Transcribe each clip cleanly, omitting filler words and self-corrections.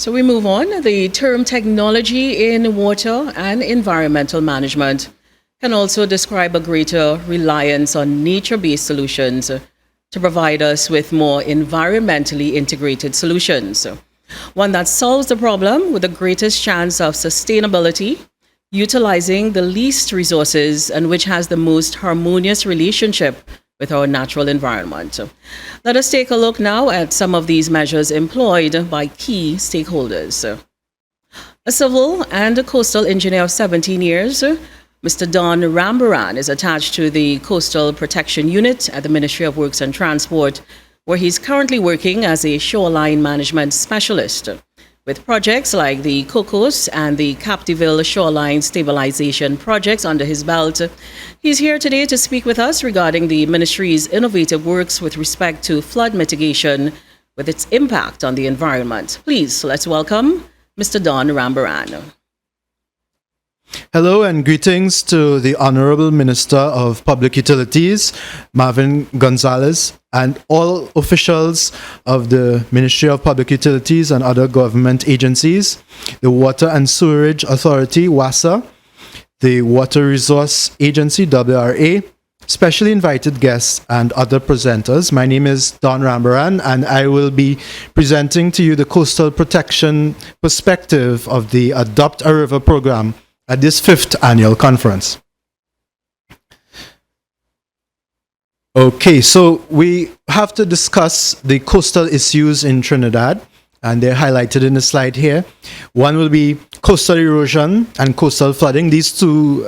So we move on. The term technology in water and environmental management can also describe a greater reliance on nature-based solutions to provide us with more environmentally integrated solutions. One that solves the problem with the greatest chance of sustainability, utilizing the least resources, and which has the most harmonious relationship with our natural environment. Let us take a look now at some of these measures employed by key stakeholders. A civil and a coastal engineer of 17 years, Mr. Don Rambarran is attached to the Coastal Protection Unit at the Ministry of Works and Transport, where he's currently working as a shoreline management specialist. With projects like the Cocos and the Captiville Shoreline Stabilization projects under his belt, he's here today to speak with us regarding the ministry's innovative works with respect to flood mitigation with its impact on the environment. Please, let's welcome Mr. Don Rambarran. Hello and greetings to the Honorable Minister of Public Utilities, Marvin Gonzalez, and all officials of the Ministry of Public Utilities and other government agencies, the Water and Sewerage Authority, WASA, the Water Resource Agency, WRA, specially invited guests and other presenters. My name is Don Rambarran, and I will be presenting to you the coastal protection perspective of the Adopt a River program at this 5th annual conference. Okay, so we have to discuss the coastal issues in Trinidad, and they're highlighted in the slide here. One will be coastal erosion and coastal flooding. These two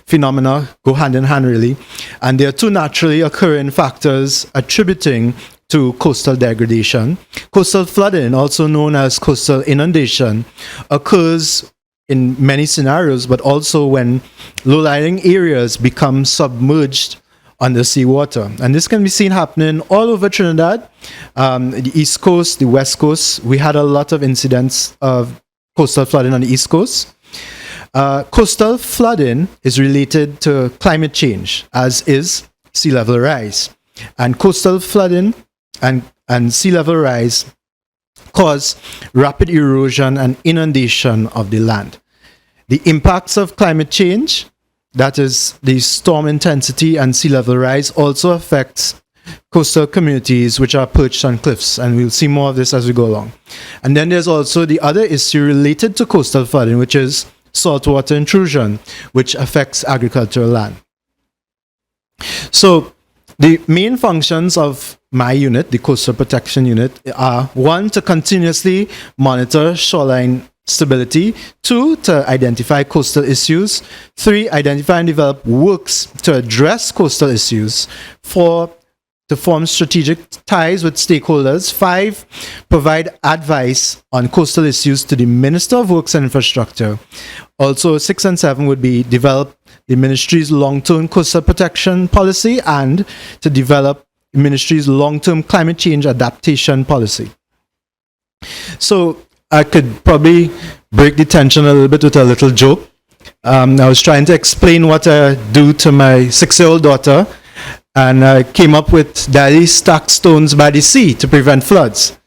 phenomena go hand in hand, really, and they are two naturally occurring factors attributing to coastal degradation. Coastal flooding, also known as coastal inundation, occurs in many scenarios, but also when low-lying areas become submerged under seawater. And this can be seen happening all over Trinidad, the East Coast, the West Coast. We had a lot of incidents of coastal flooding on the East Coast. Coastal flooding is related to climate change, as is sea level rise. And coastal flooding and sea level rise cause rapid erosion and inundation of the land. The impacts of climate change, that is the storm intensity and sea level rise, also affects coastal communities which are perched on cliffs, and we'll see more of this as we go along. And then there's also the other issue related to coastal flooding, which is saltwater intrusion, which affects agricultural land. So the main functions of my unit, the Coastal Protection Unit, are 1, to continuously monitor shoreline stability, 2, to identify coastal issues, 3, identify and develop works to address coastal issues, 4, to form strategic ties with stakeholders, 5, provide advice on coastal issues to the Minister of Works and Infrastructure. Also, 6 and 7 would be develop the ministry's long-term coastal protection policy and to develop the ministry's long-term climate change adaptation policy. So I could probably break the tension a little bit with a little joke. I was trying to explain what I do to my 6-year-old daughter, and I came up with Daddy stack stones by the sea to prevent floods.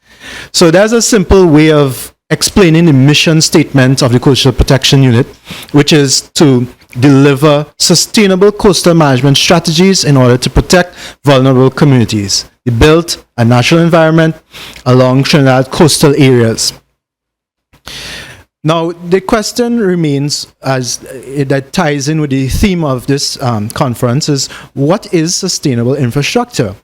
So there's a simple way of explaining the mission statement of the Coastal Protection Unit, which is to deliver sustainable coastal management strategies in order to protect vulnerable communities, the built and natural environment along Trinidad coastal areas. Now, the question remains, as that ties in with the theme of this conference, is what is sustainable infrastructure?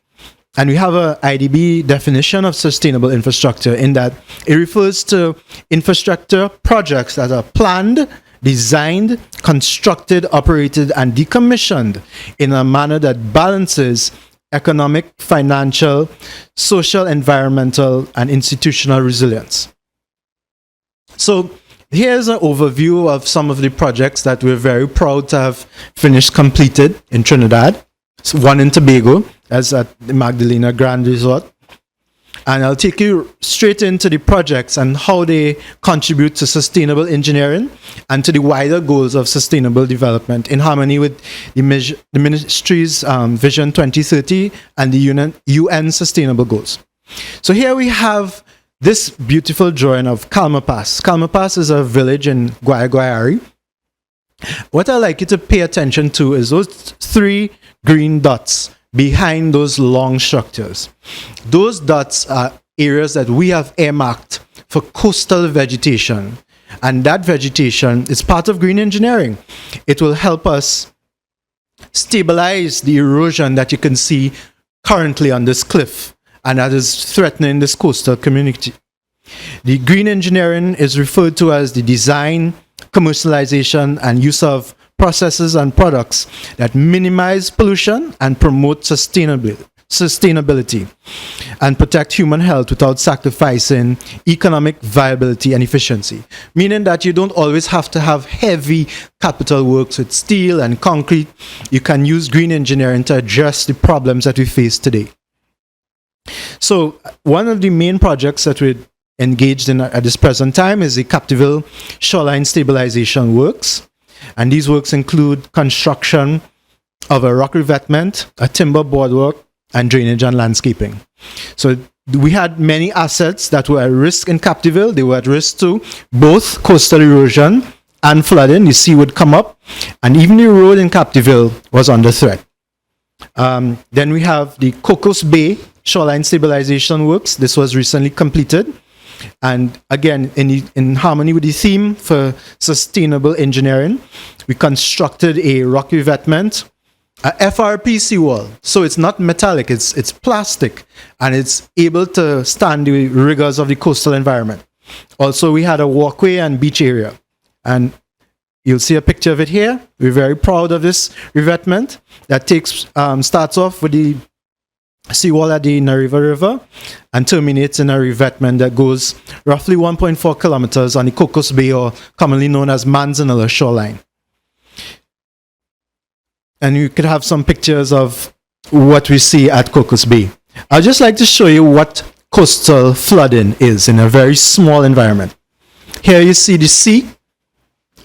And we have an IDB definition of sustainable infrastructure in that it refers to infrastructure projects that are planned, designed, constructed, operated, and decommissioned in a manner that balances economic, financial, social, environmental, and institutional resilience. So here's an overview of some of the projects that we're very proud to have finished completed in Trinidad. So one in Tobago, that's at the Magdalena Grand Resort. And I'll take you straight into the projects and how they contribute to sustainable engineering and to the wider goals of sustainable development in harmony with the ministry's Vision 2030 and the UN Sustainable Goals. So here we have this beautiful drawing of Kalmar Pass. Kalmar Pass is a village in Guayari. What I'd like you to pay attention to is those 3 green dots behind those long structures. Those dots are areas that we have earmarked for coastal vegetation. And that vegetation is part of green engineering. It will help us stabilize the erosion that you can see currently on this cliff and that is threatening this coastal community. The green engineering is referred to as the design, commercialization, and use of processes and products that minimize pollution and promote sustainability and protect human health without sacrificing economic viability and efficiency. Meaning that you don't always have to have heavy capital works with steel and concrete. You can use green engineering to address the problems that we face today. So one of the main projects that we're engaged in at this present time is the Captiville Shoreline Stabilization works. And these works include construction of a rock revetment, a timber boardwalk, and drainage and landscaping. So we had many assets that were at risk in Captiville. They were at risk to both coastal erosion and flooding. The sea would come up, and even the road in Captiville was under threat. Then we have the Cocos Bay Shoreline Stabilization works. This was recently completed. And again, in harmony with the theme for sustainable engineering, we constructed a rock revetment, a FRP seawall. So it's not metallic, it's plastic, and it's able to stand the rigors of the coastal environment. Also, we had a walkway and beach area. And you'll see a picture of it here. We're very proud of this revetment that starts off with the seawall at the Nariva River and terminates in a revetment that goes roughly 1.4 kilometers on the Cocos Bay, or commonly known as Manzanilla shoreline. And you could have some pictures of what we see at Cocos Bay. I'd just like to show you what coastal flooding is in a very small environment. Here you see the sea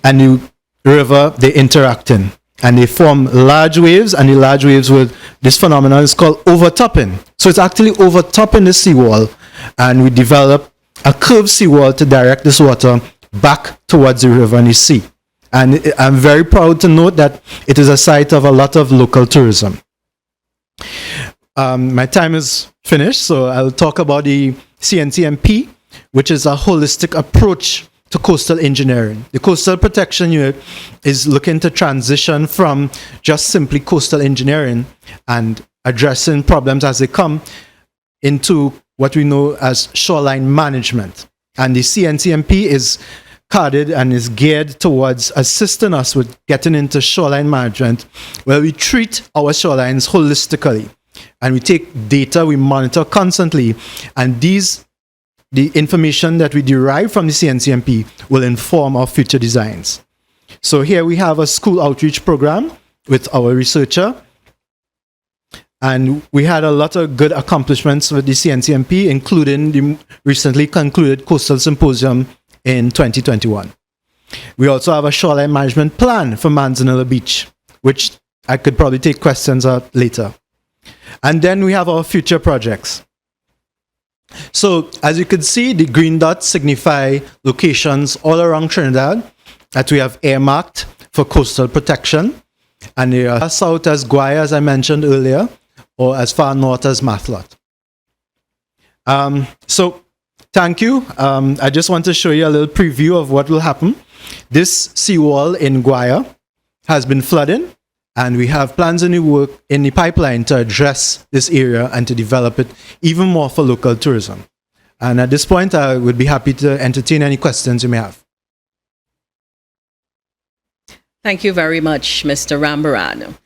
and the river, they interacting. And they form large waves, and the large waves with this phenomenon is called overtopping. So it's actually overtopping the seawall, and we develop a curved seawall to direct this water back towards the river and the sea. And I'm very proud to note that it is a site of a lot of local tourism. My time is finished, so I'll talk about the CNCMP, which is a holistic approach to coastal engineering. The Coastal Protection Unit is looking to transition from just simply coastal engineering and addressing problems as they come into what we know as shoreline management. And the CNCMP is carded and is geared towards assisting us with getting into shoreline management, where we treat our shorelines holistically. And we take data, we monitor constantly, and the information that we derive from the CNCMP will inform our future designs. So here we have a school outreach program with our researcher. And we had a lot of good accomplishments with the CNCMP, including the recently concluded Coastal Symposium in 2021. We also have a shoreline management plan for Manzanilla Beach, which I could probably take questions on later. And then we have our future projects. So, as you can see, the green dots signify locations all around Trinidad that we have earmarked for coastal protection. And they are as south as Guaya, as I mentioned earlier, or as far north as Mathlot. So, thank you. I just want to show you a little preview of what will happen. This seawall in Guaya has been flooding, and we have plans in the pipeline to address this area and to develop it even more for local tourism. And at this point, I would be happy to entertain any questions you may have. Thank you very much, Mr. Rambarran.